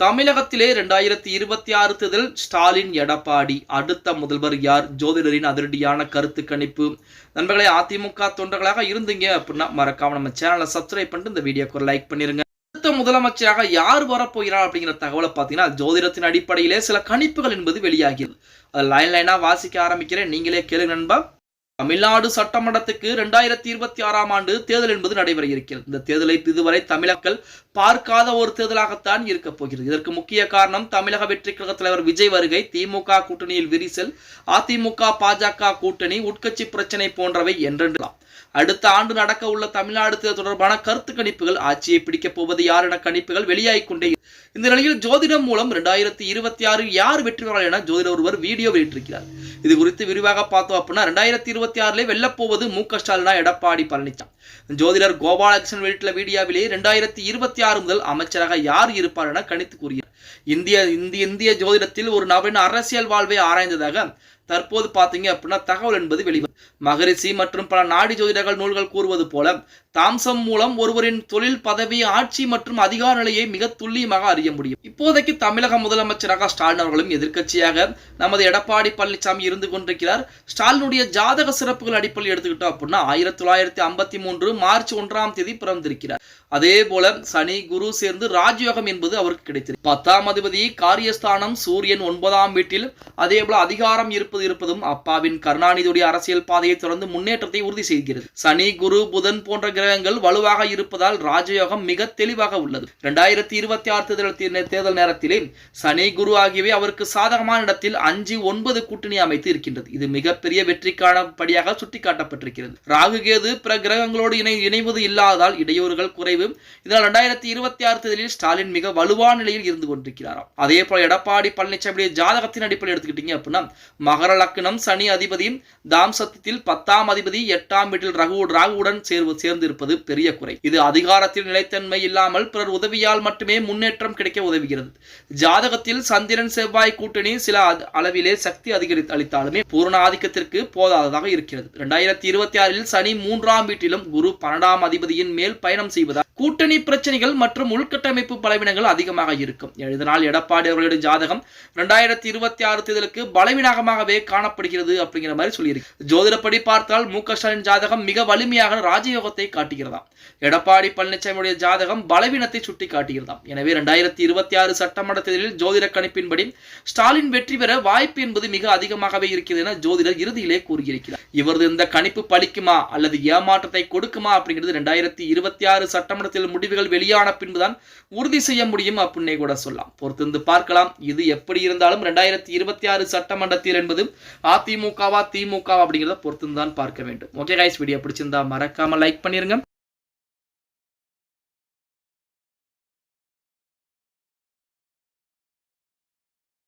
தமிழகத்திலே 2026 தேர்தல் ஸ்டாலின் எடப்பாடி அடுத்த முதல்வர் யார்? ஜோதிடரின் அதிரடியான கருத்து கணிப்பு. நண்பர்களே, அதிமுக தொண்டர்களாக இருந்தீங்க அப்படின்னா மறக்காம நம்ம சேனலை சப்ஸ்கிரைப் பண்ணிட்டு இந்த வீடியோக்கு ஒரு லைக் பண்ணிருங்க. அடுத்த முதலமைச்சராக யார் வரப்போகிறார் அப்படிங்கிற தகவலை பார்த்தீங்கன்னா ஜோதிடத்தின் அடிப்படையிலே சில கணிப்புகள் என்பது வெளியாகிறது. அதை லைனா வாசிக்க ஆரம்பிக்கிறேன், நீங்களே கேளுங்க நண்பா. தமிழ்நாடு சட்டமன்றத்துக்கு 2026ஆம் ஆண்டு தேர்தல் என்பது நடைபெற இருக்கிறது. இந்த தேர்தலை இதுவரை தமிழர்கள் பார்க்காத ஒரு தேர்தலாகத்தான் இருக்க போகிறது. இதற்கு முக்கிய காரணம் தமிழக வெற்றி கழக தலைவர் விஜய் வருகை, திமுக கூட்டணியில் விரிசல், அதிமுக பாஜக கூட்டணி, உட்கட்சி பிரச்சனை போன்றவை என்றென்றலாம். அடுத்த ஆண்டு நடக்க உள்ள தமிழ்நாடு தேர்தல் தொடர்பான கருத்து கணிப்புகள், ஆட்சியை பிடிக்கப் போவது யார் என கணிப்புகள் வெளியாகிக் கொண்டே. இந்த நிலையில் ஜோதிடம் மூலம் 2026 யார் வெற்றி பெறுவார்கள் என ஜோதிடர் ஒருவர் வீடியோ வெளியிட்டிருக்கிறார். இது குறித்து விரிவாக பார்த்தோம் அப்படின்னா 2026 வெல்லப்போவது மு.க. ஸ்டாலினா, எடப்பாடி பழனிசாமி. ஜோதிடர் கோபாலகிருஷ்ணன் வெளியிட்ட வீடியோவிலே 2026 முதல் அமைச்சராக யார் இருப்பார் என கணித்து கூறுகிறார். இந்திய ஜோதிடத்தில் ஒரு நபரின் அரசியல் வாழ்வை ஆராய்ந்ததாக தற்போது பார்த்தீங்க அப்படின்னா தகவல் என்பது வெளிவரும். மகரிஷி மற்றும் பல நாடி ஜோதிடர்கள் நூல்கள் கூறுவது போல தாம்சம் மூலம் ஒருவரின் தொழில், பதவி, ஆட்சி மற்றும் அதிகார நிலையை மிக துல்லியமாக அறிய முடியும். இப்போதைக்கு தமிழக முதலமைச்சராக ஸ்டாலின் அவர்களும் எதிர்க்கட்சியாக நமது எடப்பாடி பழனிசாமி இருந்து கொண்டிருக்கிறார். ஸ்டாலினுடைய ஜாதக சிறப்புகள் அடிப்படையில் எடுத்துக்கிட்டோம் அப்படின்னா 1953 மார்ச் 1ஆம் தேதி பிறந்திருக்கிறார். அதே போல சனி குரு சேர்ந்து ராஜயோகம் என்பது அவருக்கு கிடைத்தது. 10ஆம் அதிபதி காரியஸ்தானம் சூரியன் 9ஆம் வீட்டில். அதே போல அதிகாரம் இருப்பதும் அப்பாவின் கருணாநிதியுடைய அரசியல் பாதையை தொடர்ந்து முன்னேற்றத்தை உறுதி செய்கிறது. சனி, குரு, புதன் போன்ற கிரகங்கள் வலுவாக இருப்பதால் ராஜயோகம் மிக தெளிவாக உள்ளது. 2026 தேர்தல் நேரத்திலே சனி, குரு ஆகியவை அவருக்கு சாதகமான இடத்தில் 5-9 கூட்டணி அமைத்து இருக்கின்றது. இது மிகப்பெரிய வெற்றிக்கான படியாக சுட்டிக்காட்டப்பட்டிருக்கிறது. ராகு, கேது பிற கிரகங்களோடு இணைவது இல்லாததால் இடையூறுகள் குறைவு. இதனால் 2026 தேர்தலில் ஸ்டாலின் மிக வலுவான நிலையில் இருந்து கொண்டிருக்கிறாராம். அதே போல எடப்பாடி பழனிசாமி ஜாதகத்தின் அடிப்படையில் எடுத்துக்கிட்டீங்க அப்படின்னா மகர லக்னம், சனி அதிபதி, தாம்சத்தில் 10ஆம் அதிபதி 8ஆம் வீட்டில் ராகுவுடன் சேர்ந்து இருப்பது பெரிய குறை. இது அதிகாரத்தில் நிலைத்தன்மை இல்லாமல் பிறர் உதவியால் மட்டுமே முன்னேற்றம் கிடைக்க உதவுகிறது. ஜாதகத்தில் சந்திரன் செவ்வாய் கூட்டணி சில அளவிலே சக்தி அளித்தாலுமே பூரண ஆதிக்கத்திற்கு போதாததாக இருக்கிறது. 2026 சனி 3ஆம் வீட்டிலும் குரு 12ஆம் அதிபதியின் மேல் பயணம் செய்வதால் கூட்டணி பிரச்சனைகள் மற்றும் உள்கட்டமைப்பு பலவீனங்கள் அதிகமாக இருக்கும். இதனால் எடப்பாடி அவர்களுடைய ஜாதகம் 2026 தேர்தலுக்கு பலவீனமாகவே காணப்படுகிறது அப்படிங்கிற மாதிரி சொல்லியிருக்கு. ஜோதிடப்படி பார்த்தால் மு.க. ஸ்டாலின் ஜாதகம் மிக வலிமையாக ராஜயோகத்தை காட்டுகிறதாம். எடப்பாடி பழனிசாமியுடைய ஜாதகம் பலவீனத்தை சுட்டி காட்டுகிறதாம். எனவே 2026 சட்டமன்ற தேர்தலில் ஜோதிட கணிப்பின்படி ஸ்டாலின் வெற்றி பெற வாய்ப்பு என்பது மிக அதிகமாகவே இருக்கிறது என ஜோதிடர் இறுதியிலே கூறியிருக்கிறார். இவரது இந்த கணிப்பு பலிக்குமா அல்லது ஏமாற்றத்தை கொடுக்குமா அப்படிங்கிறது 2026 சட்டமன்ற முடிவுகள் வெளியான பின்புதான் உறுதி செய்ய முடியும் அப்படின்னே கூட சொல்லலாம். பொறுத்திருந்து பார்க்கலாம். இது எப்படி இருந்தாலும் 2026 சட்டமன்றத்தில் என்பது அதிமுகவா திமுகவா அப்படிங்கிறத பொறுத்திருந்தான் பார்க்க வேண்டும். ஓகே கைஸ், வீடியோ பிடிச்சிருந்தா மறக்காம லைக் பண்ணிருங்க.